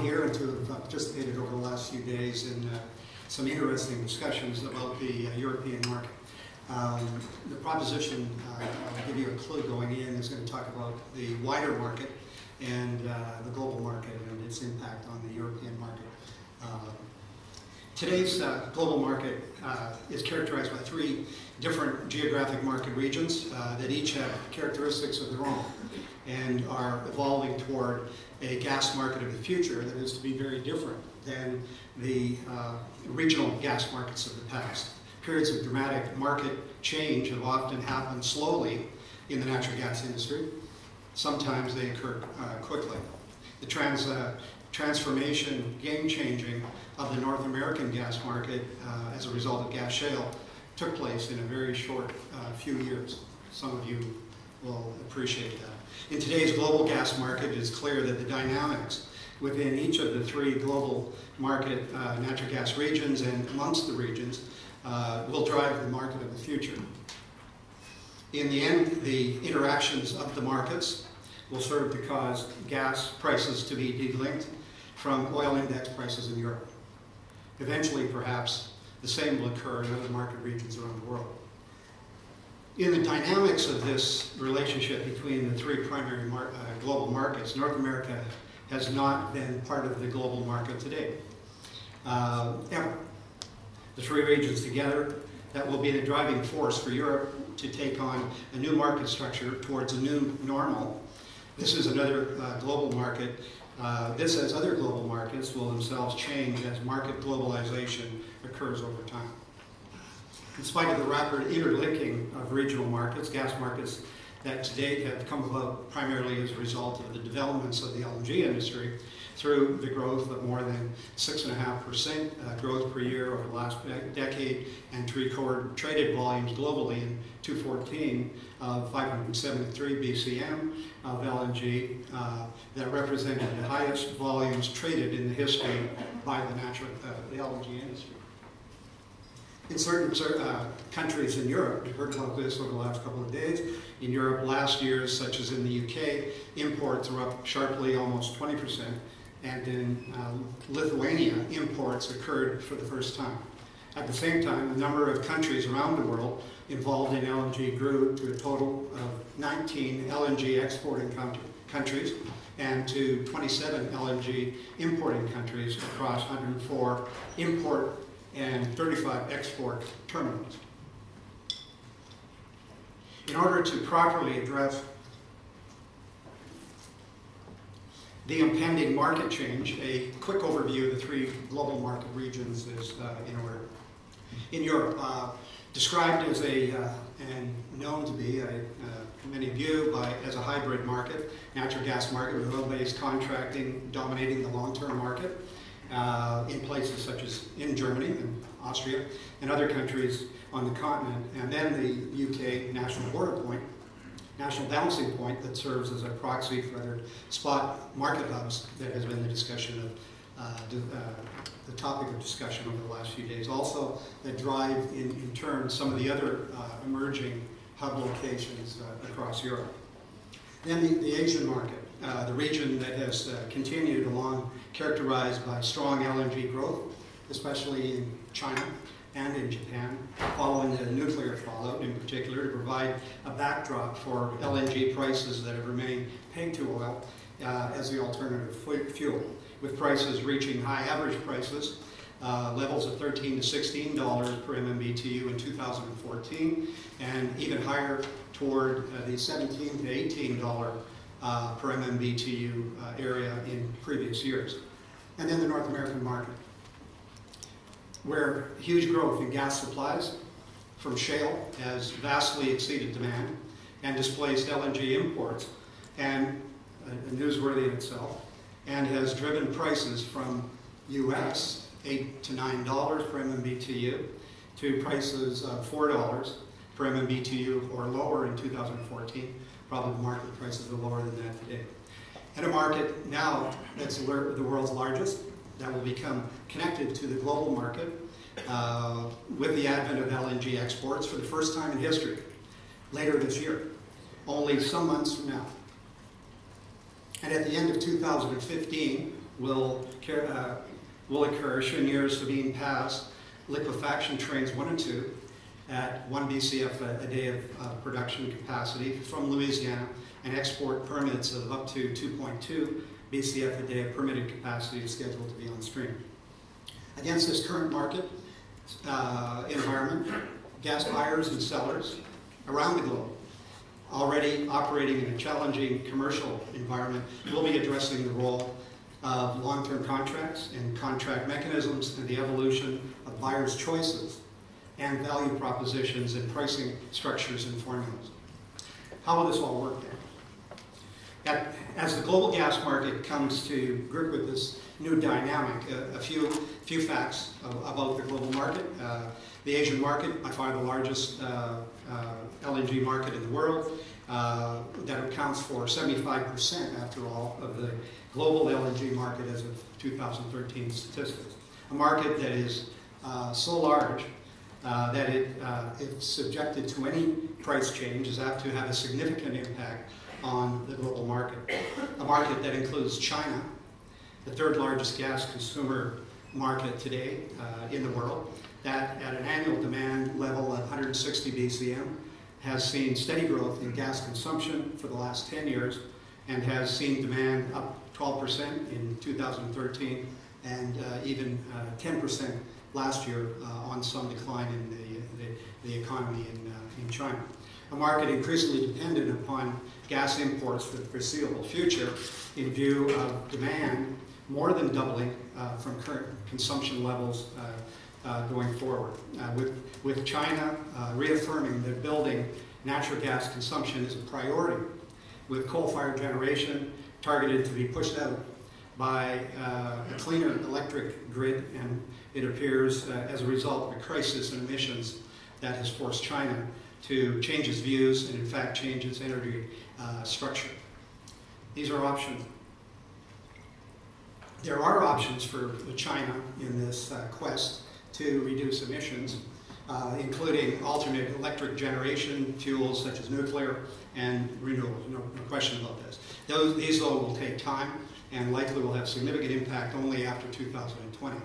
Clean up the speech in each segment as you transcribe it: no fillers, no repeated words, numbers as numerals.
here and to have participated over the last few days in some interesting discussions about the European market. The proposition, I'll give you a clue going in, is going to talk about the wider market and the global market and its impact on the European market. Today's global market is characterized by three different geographic market regions that each have characteristics of their own and are evolving toward a gas market of the future that is to be very different than the regional gas markets of the past. Periods of dramatic market change have often happened slowly in the natural gas industry. Sometimes they occur quickly. The transformation, game-changing of the North American gas market as a result of gas shale took place in a very short few years. Some of you will appreciate that. In today's global gas market, it is clear that the dynamics within each of the three global market natural gas regions and amongst the regions will drive the market of the future. In the end, the interactions of the markets will serve to cause gas prices to be delinked from oil index prices in Europe. Eventually, perhaps, the same will occur in other market regions around the world. In the dynamics of this relationship between the three primary global markets, North America has not been part of the global market today, ever. The three regions together, that will be the driving force for Europe to take on a new market structure towards a new normal. This is another global market. This, as other global markets, will themselves change as market globalization occurs over time. In spite of the rapid interlinking of regional markets, gas markets that to date have come about primarily as a result of the developments of the LNG industry through the growth of more than 6.5% growth per year over the last decade, and to record traded volumes globally in 2014 of 573 BCM of LNG that represented the highest volumes traded in the history by the LNG industry. In certain countries in Europe, we've heard about this over the last couple of days. In Europe last year, such as in the UK, imports are up sharply, almost 20%. And in Lithuania, imports occurred for the first time. At the same time, the number of countries around the world involved in LNG grew to a total of 19 LNG exporting countries and to 27 LNG importing countries across 104 import and 35 export terminals. In order to properly address the impending market change, a quick overview of the three global market regions is in order. In Europe, described as and known to be, many view as a hybrid market, natural gas market with oil-based contracting dominating the long-term market in places such as in Germany and Austria and other countries on the continent, and then the UK national balancing point that serves as a proxy for other spot market hubs that has been the discussion of the topic of discussion over the last few days. Also, that drive in turn some of the other emerging hub locations across Europe. Then the Asian market, the region that has continued along, characterized by strong LNG growth, especially in China and in Japan, following the nuclear fallout in particular, to provide a backdrop for LNG prices that have remained pegged to oil as the alternative fuel, with prices reaching high average prices, levels of $13 to $16 per MMBTU in 2014, and even higher toward the $17 to $18 per MMBTU area in previous years. And then the North American market, where huge growth in gas supplies from shale has vastly exceeded demand and displaced LNG imports, and newsworthy in itself, and has driven prices from US $8 to $9 per MMBTU to prices of $4 per MMBTU or lower in 2014. Probably the market prices are lower than that today. And a market now that's the world's largest, that will become connected to the global market with the advent of LNG exports for the first time in history, later this year, only some months from now. And at the end of 2015, will occur, Cheniere is being passed liquefaction trains 1 and 2 at 1 BCF a day of production capacity from Louisiana, and export permits of up to 2.2 BCF a day of permitted capacity is scheduled to be on stream. Against this current market environment, gas buyers and sellers around the globe, already operating in a challenging commercial environment, will be addressing the role of long-term contracts and contract mechanisms and the evolution of buyers' choices and value propositions and pricing structures and formulas. How will this all work then? As the global gas market comes to grip with this new dynamic, a few facts about the global market. The Asian market, by far the largest LNG market in the world, that accounts for 75%, after all, of the global LNG market as of 2013 statistics. A market that is so large that if subjected to any price change, is apt to have a significant impact on the global market. A market that includes China, the 3rd largest gas consumer market today in the world, that at an annual demand level of 160 BCM has seen steady growth in gas consumption for the last 10 years and has seen demand up 12% in 2013 and even 10% last year on some decline in the economy in China. A market increasingly dependent upon gas imports for the foreseeable future in view of demand more than doubling from current consumption levels going forward. With China reaffirming that building natural gas consumption is a priority, with coal-fired generation targeted to be pushed out by a cleaner electric grid, and it appears as a result of a crisis in emissions that has forced China to change its views and in fact change its energy structure. These are options. There are options for China in this quest to reduce emissions, including alternate electric generation fuels such as nuclear and renewables. No question about this. These, though, will take time and likely will have significant impact only after 2020.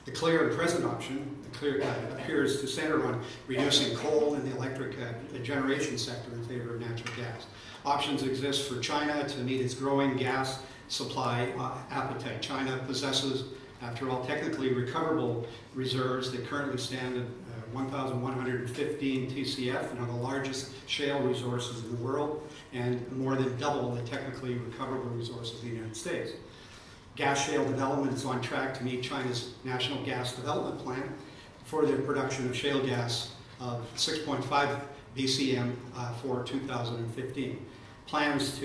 The clear and present option appears to center on reducing coal in the electric generation sector in favor of natural gas. Options exist for China to meet its growing gas supply appetite. China possesses, after all, technically recoverable reserves that currently stand at 1,115 TCF, and are the largest shale resources in the world, and more than double the technically recoverable resources of the United States. Gas shale development is on track to meet China's National Gas Development Plan for the production of shale gas of 6.5 BCM for 2015. Plans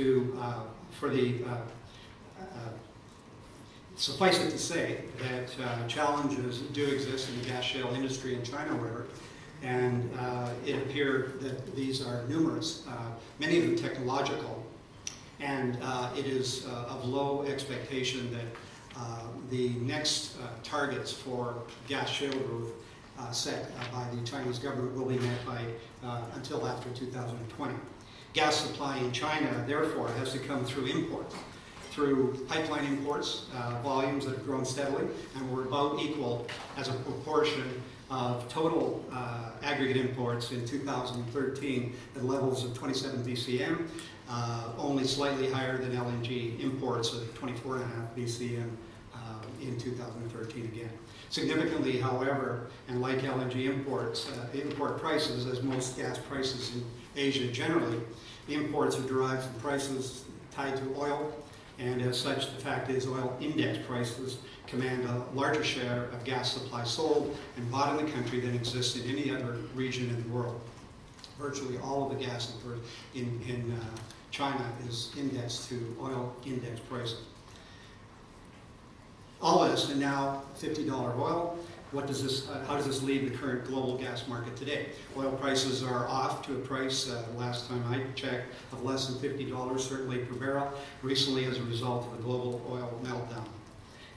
suffice it to say that challenges do exist in the gas shale industry in China, however, and it appeared that these are numerous, many of them technological, and it is of low expectation that the next targets for gas shale growth set by the Chinese government will be met by until after 2020. Gas supply in China, therefore, has to come through imports, through pipeline imports, volumes that have grown steadily and were about equal as a proportion of total aggregate imports in 2013 at levels of 27 BCM, only slightly higher than LNG imports of 24.5 BCM in 2013 again. Significantly, however, and like LNG imports, import prices, as most gas prices in Asia generally, imports are derived from prices tied to oil, and as such, the fact is oil index prices command a larger share of gas supply sold and bought in the country than exists in any other region in the world. Virtually all of the gas in China is indexed to oil index prices. All this, and now $50 oil. How does this leave the current global gas market today? Oil prices are off to a price, last time I checked, of less than $50, certainly per barrel, recently as a result of the global oil meltdown.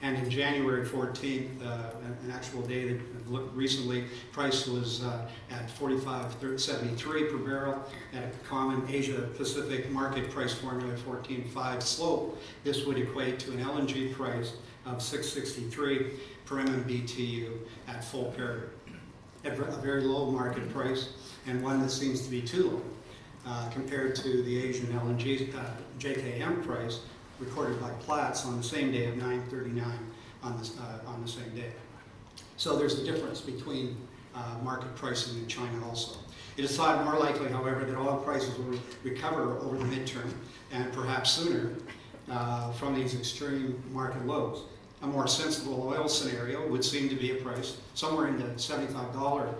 And in January 14th, an actual day that I've looked recently, price was at $45.73 per barrel. At a common Asia-Pacific market price formula, 14.5 slope, this would equate to an LNG price of $6.63 per MMBTU at full parity. At a very low market price, and one that seems to be too low compared to the Asian LNG JKM price recorded by Platts on the same day of 9.39 on the same day. So there's a difference between market pricing in China also. It is thought more likely, however, that oil prices will recover over the midterm and perhaps sooner from these extreme market lows. A more sensible oil scenario would seem to be a price somewhere in the $75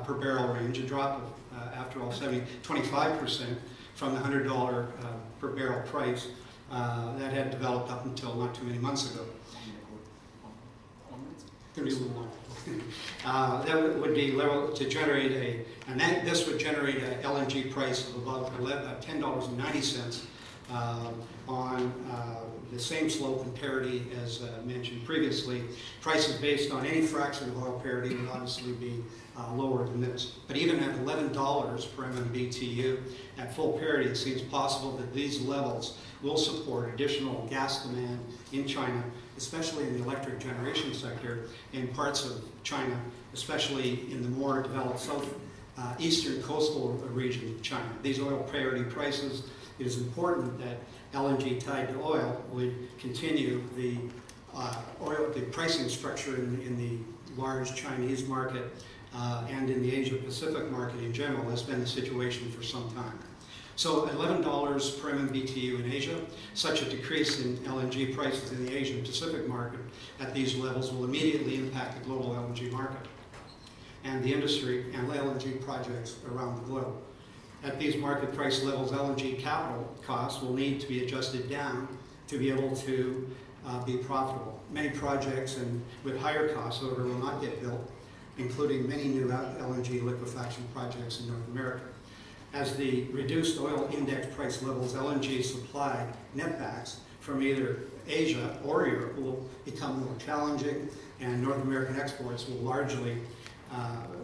per barrel range, a drop of, after all, 25% from the $100 per barrel price that had developed up until not too many months ago. That would be level to generate this would generate an LNG price of about $10.90 on the same slope and parity as mentioned previously. Prices based on any fraction of oil parity would obviously be lower than this. But even at $11 per MMBTU at full parity, it seems possible that these levels will support additional gas demand in China, especially in the electric generation sector in parts of China, especially in the more developed eastern coastal region of China. These oil parity prices, it is important that LNG tied to oil would continue the pricing structure in the large Chinese market and in the Asia-Pacific market in general has been the situation for some time. So $11 per MMBTU in Asia, such a decrease in LNG prices in the Asia-Pacific market at these levels will immediately impact the global LNG market and the industry and LNG projects around the globe. At these market price levels, LNG capital costs will need to be adjusted down to be able to be profitable. Many projects with higher costs, however, will not get built, including many new LNG liquefaction projects in North America. As the reduced oil index price levels, LNG supply netbacks from either Asia or Europe will become more challenging, and North American exports will largely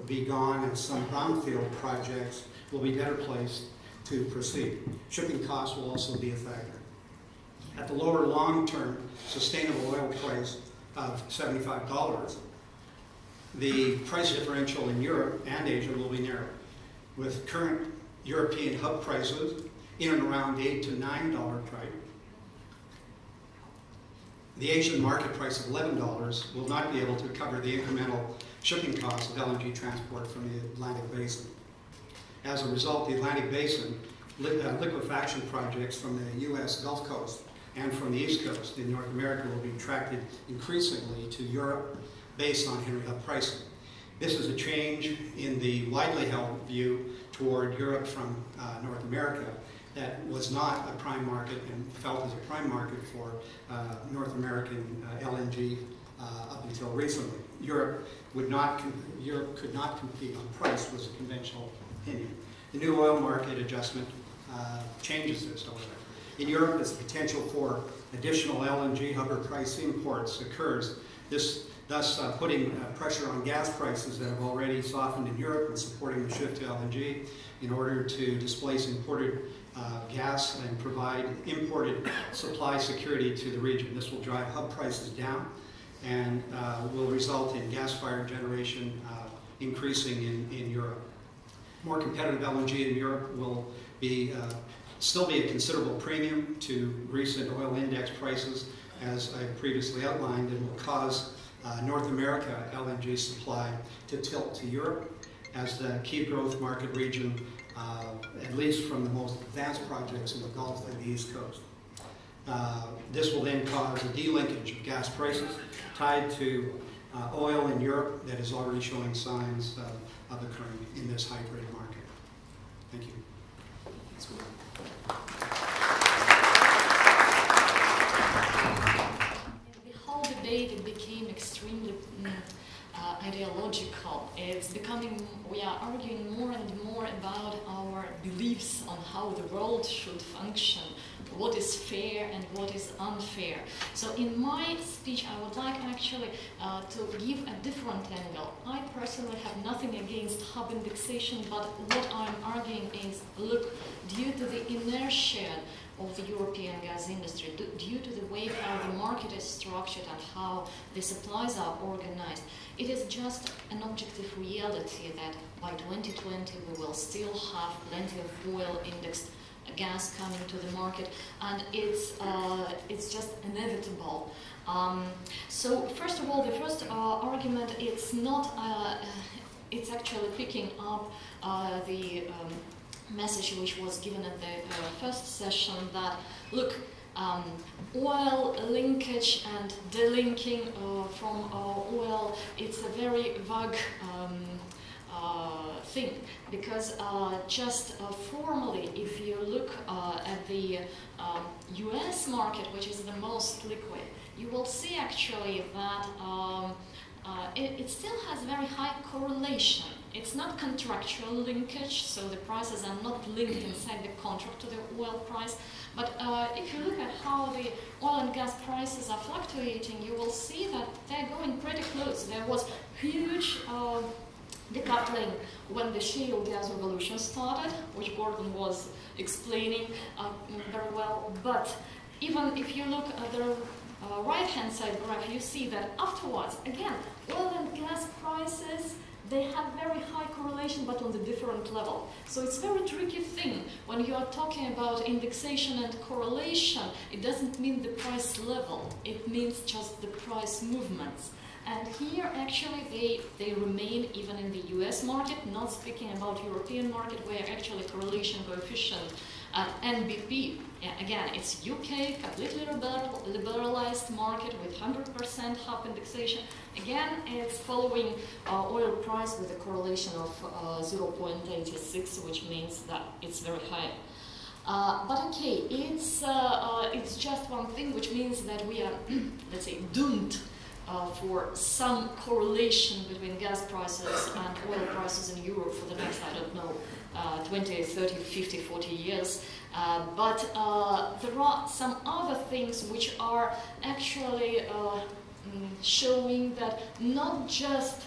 be gone, and some brownfield projects will be better placed to proceed. Shipping costs will also be a factor. At the lower long-term sustainable oil price of $75, the price differential in Europe and Asia will be narrow, with current European hub prices in and around $8 to $9 price. The Asian market price of $11 will not be able to cover the incremental shipping costs of LNG transport from the Atlantic Basin. As a result, the Atlantic Basin liquefaction projects from the U.S. Gulf Coast and from the East Coast in North America will be attracted increasingly to Europe based on Henry Hub pricing. This is a change in the widely held view toward Europe from North America that was not a prime market and felt as a prime market for North American LNG up until recently. Europe could not compete on price, was a conventional opinion. The new oil market adjustment changes this, however. In Europe, as the potential for additional LNG hub or price imports occurs, thus putting pressure on gas prices that have already softened in Europe and supporting the shift to LNG in order to displace imported gas and provide imported supply security to the region. This will drive hub prices down and will result in gas-fired generation increasing in Europe. More competitive LNG in Europe will still be a considerable premium to recent oil index prices, as I previously outlined, and will cause North America LNG supply to tilt to Europe as the key growth market region, at least from the most advanced projects in the Gulf and the East Coast. This will then cause a delinkage of gas prices tied to oil in Europe that is already showing signs of occurring in this high-grade market. Thank you. The whole debate, it became extremely ideological. It's becoming, we are arguing more and more about our beliefs on how the world should function, what is fair and what is unfair. So in my speech, I would like actually to give a different angle. I personally have nothing against hub indexation, but what I'm arguing is, look, due to the inertia of the European gas industry, due to the way how the market is structured and how the supplies are organized, it is just an objective reality that by 2020 we will still have plenty of oil indexed gas coming to the market, and it's just inevitable. So first of all, the first argument, it's not, it's actually picking up the message which was given at the first session that, look, oil linkage and delinking from oil, it's a very vague thing, because just formally, if you look at the US market, which is the most liquid, you will see actually that it still has very high correlation. It's not contractual linkage, so the prices are not linked inside the contract to the oil price. But if you look at how the oil and gas prices are fluctuating, you will see that they're going pretty close. There was huge decoupling when the shale gas revolution started, which Gordon was explaining very well. But even if you look at the right-hand side graph, you see that afterwards, again, oil and gas prices, they have very high correlation, but on the different level. So it's a very tricky thing. When you are talking about indexation and correlation, it doesn't mean the price level. It means just the price movements. And here, actually, they remain even in the US market, not speaking about European market, where actually correlation coefficient at NBP, again, it's UK, completely liberalized market with 100% hub indexation. Again, it's following oil price with a correlation of 0.86, which means that it's very high. But okay, it's just one thing, which means that we are, let's say, doomed for some correlation between gas prices and oil prices in Europe for the next, I don't know, 20, 30, 50, 40 years. But there are some other things which are actually showing that not just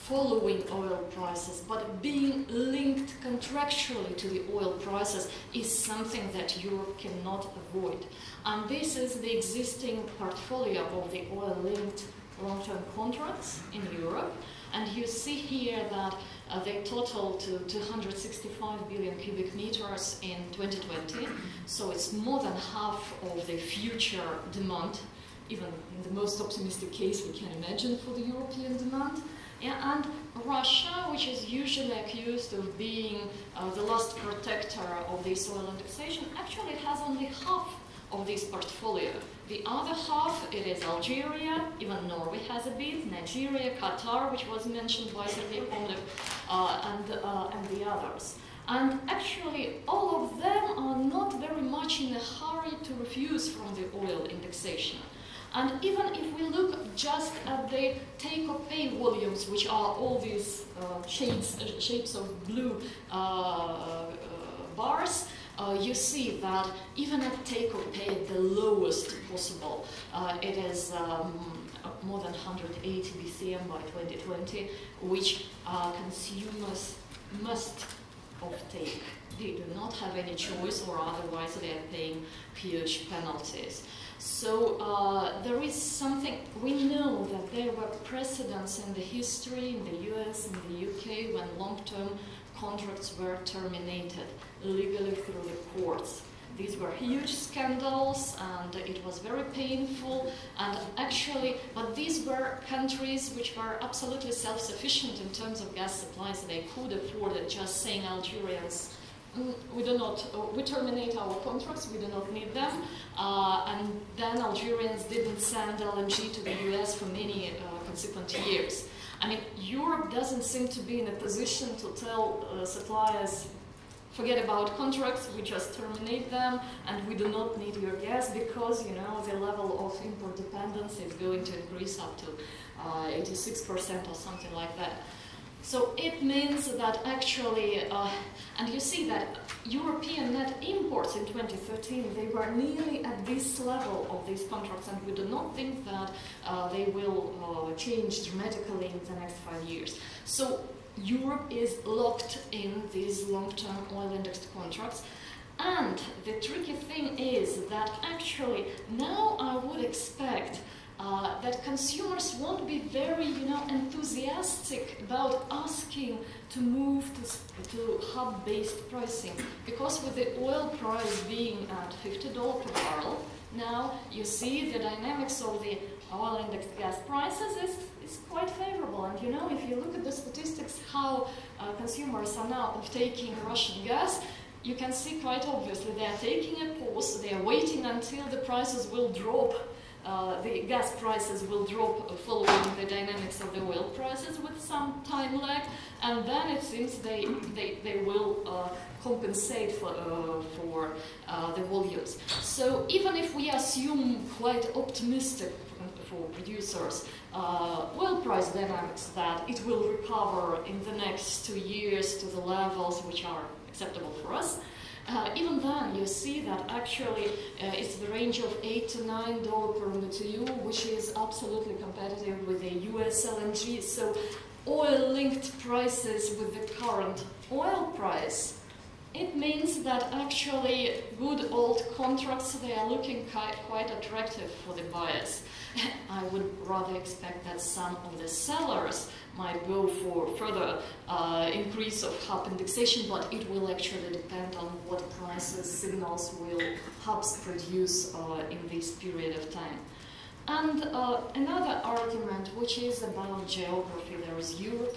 following oil prices, but being linked contractually to the oil prices is something that Europe cannot avoid. And this is the existing portfolio of the oil-linked long-term contracts in Europe. And you see here that they total to 265 billion cubic meters in 2020. So it's more than half of the future demand, even in the most optimistic case we can imagine for the European demand. Yeah, and Russia, which is usually accused of being the last protector of this oil indexation, actually has only half of this portfolio. The other half, it is Algeria, even Norway has a bit, Nigeria, Qatar, which was mentioned by Sergei Komlev, and the others. And actually, all of them are not very much in a hurry to refuse from the oil indexation. And even if we look just at the take-or-pay volumes, which are all these shapes of blue bars, you see that even at take-or-pay, the lowest possible, it is more than 180 BCM by 2020, which consumers must offtake. They do not have any choice, or otherwise they are paying huge penalties. So there is something, we know that there were precedents in the history in the US and the UK when long-term contracts were terminated legally through the courts. These were huge scandals and it was very painful, and actually, but these were countries which were absolutely self-sufficient in terms of gas supplies. They could afford it, just saying Algerians, we terminate our contracts, we do not need them. And then Algerians didn't send LNG to the US for many consequent years. I mean, Europe doesn't seem to be in a position to tell suppliers, forget about contracts, we just terminate them, and we do not need your gas because, you know, the level of import dependence is going to increase up to 86% or something like that. So it means that actually, and you see that European net imports in 2013, they were nearly at this level of these contracts, and we do not think that they will change dramatically in the next 5 years. So Europe is locked in these long-term oil indexed contracts. And the tricky thing is that actually now I would expect that consumers won't be very, enthusiastic about asking to move to hub-based pricing, because with the oil price being at $50 per barrel, now you see the dynamics of the oil-indexed gas prices is quite favorable. And if you look at the statistics, how consumers are now taking Russian gas, you can see quite obviously they are taking a pause, they are waiting until the prices will drop. The gas prices will drop following the dynamics of the oil prices with some time lag, and then it seems they will compensate for the volumes. So even if we assume quite optimistic for producers oil price dynamics that it will recover in the next 2 years to the levels which are acceptable for us, even then, you see that actually it's the range of $8 to $9 per MMBtu, which is absolutely competitive with the US LNG. So oil-linked prices with the current oil price, it means that actually good old contracts, they are looking quite attractive for the buyers. I would rather expect that some of the sellers might go for further increase of hub indexation, but it will actually depend on what prices signals will hubs produce in this period of time. And another argument, which is about geography. There is Europe,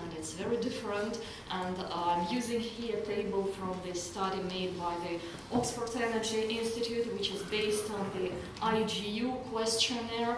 and it's very different. And I'm using here a table from the study made by the Oxford Energy Institute, which is based on the IGU questionnaire.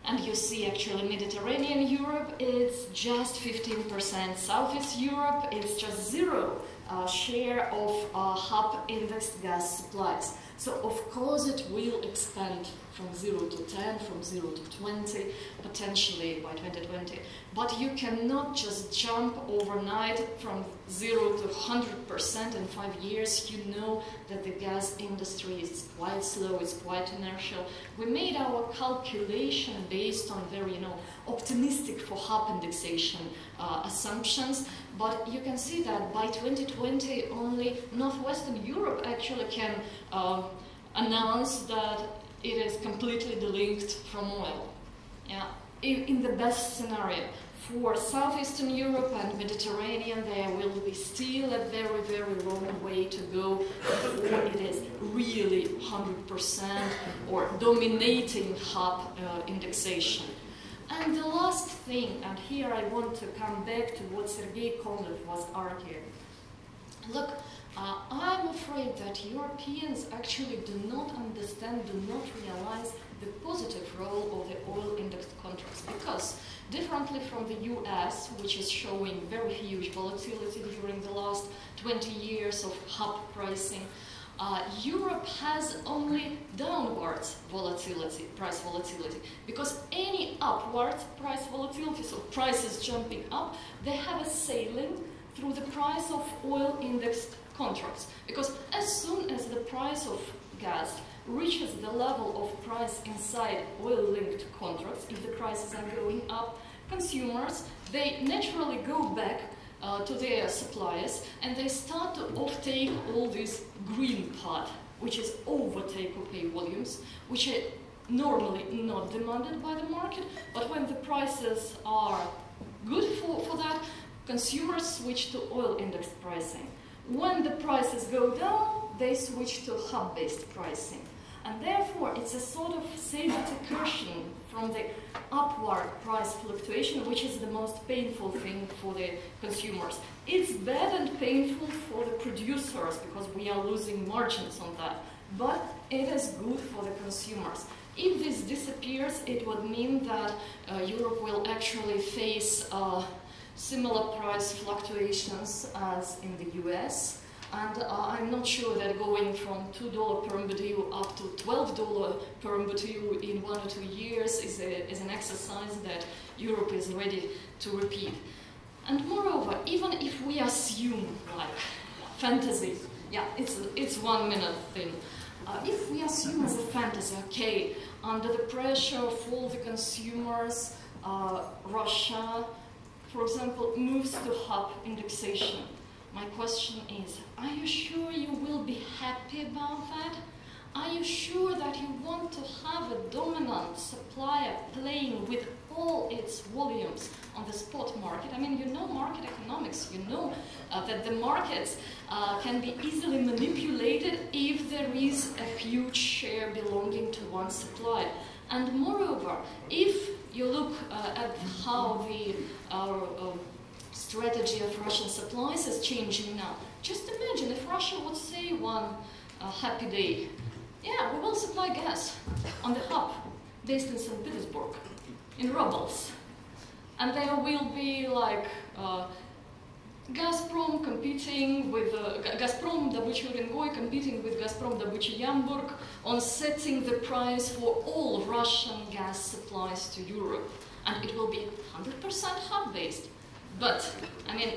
And you see actually Mediterranean Europe is just 15%. Southeast Europe is just 0 share of hub indexed gas supplies. So of course it will expand from 0 to 10, from 0 to 20, potentially by 2020. But you cannot just jump overnight from 0 to 100% in 5 years. You know that the gas industry is quite slow, it's quite inertial. We made our calculation based on very, optimistic for hub indexation assumptions. But you can see that by 2020, only Northwestern Europe actually can announce that it is completely delinked from oil. Yeah, in the best scenario. For Southeastern Europe and Mediterranean, there will be still a very, very long way to go before it is really 100% or dominating hub indexation. And the last thing, and here I want to come back to what Sergei Kovalev was arguing. Look, I'm afraid that Europeans actually do not understand, do not realize the positive role of the oil-indexed contracts, because differently from the US, which is showing very huge volatility during the last 20 years of hub pricing, Europe has only downwards volatility, price volatility, because any upward price volatility, so prices jumping up, they have a ceiling through the price of oil-indexed contracts. Because as soon as the price of gas reaches the level of price inside oil-linked contracts, if the prices are going up, consumers, they naturally go back to their suppliers and they start to offtake all this green part, which is over take-or-pay volumes, which are normally not demanded by the market, but when the prices are good for that, consumers switch to oil-indexed pricing. When the prices go down, they switch to hub-based pricing. And therefore, it's a sort of safety cushion from the upward price fluctuation, which is the most painful thing for the consumers. It's bad and painful for the producers because we are losing margins on that, but it is good for the consumers. If this disappears, it would mean that Europe will actually face similar price fluctuations as in the US. And I'm not sure that going from $2 per MMBtu up to $12 per MMBtu in 1 or 2 years is an exercise that Europe is ready to repeat. And moreover, even if we assume, like, fantasy, yeah, it's 1 minute thing. If we assume as a fantasy, okay, under the pressure of all the consumers, Russia, for example, moves to hub indexation. My question is, are you sure you will be happy about that? Are you sure that you want to have a dominant supplier playing with all its volumes on the spot market? I mean, you know market economics, you know that the markets can be easily manipulated if there is a huge share belonging to one supplier. And moreover, if you look at how the strategy of Russian supplies is changing now, just imagine if Russia would say one happy day, yeah, we will supply gas on the hub based in St. Petersburg, in rubles. And there will be like Gazprom competing with Gazprom Добыча Urengoy competing with Gazprom Добыча Yamburg on setting the price for all Russian gas supplies to Europe. And it will be 100% hub-based. But, I mean,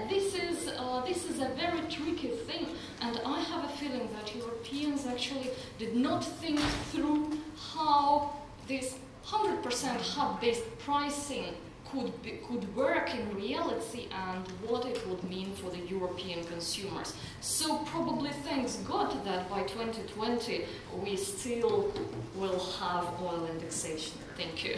this is a very tricky thing, and I have a feeling that Europeans actually did not think through how this 100% hub-based pricing could work in reality and what it would mean for the European consumers. So probably thanks God that by 2020 we still will have oil indexation. Thank you.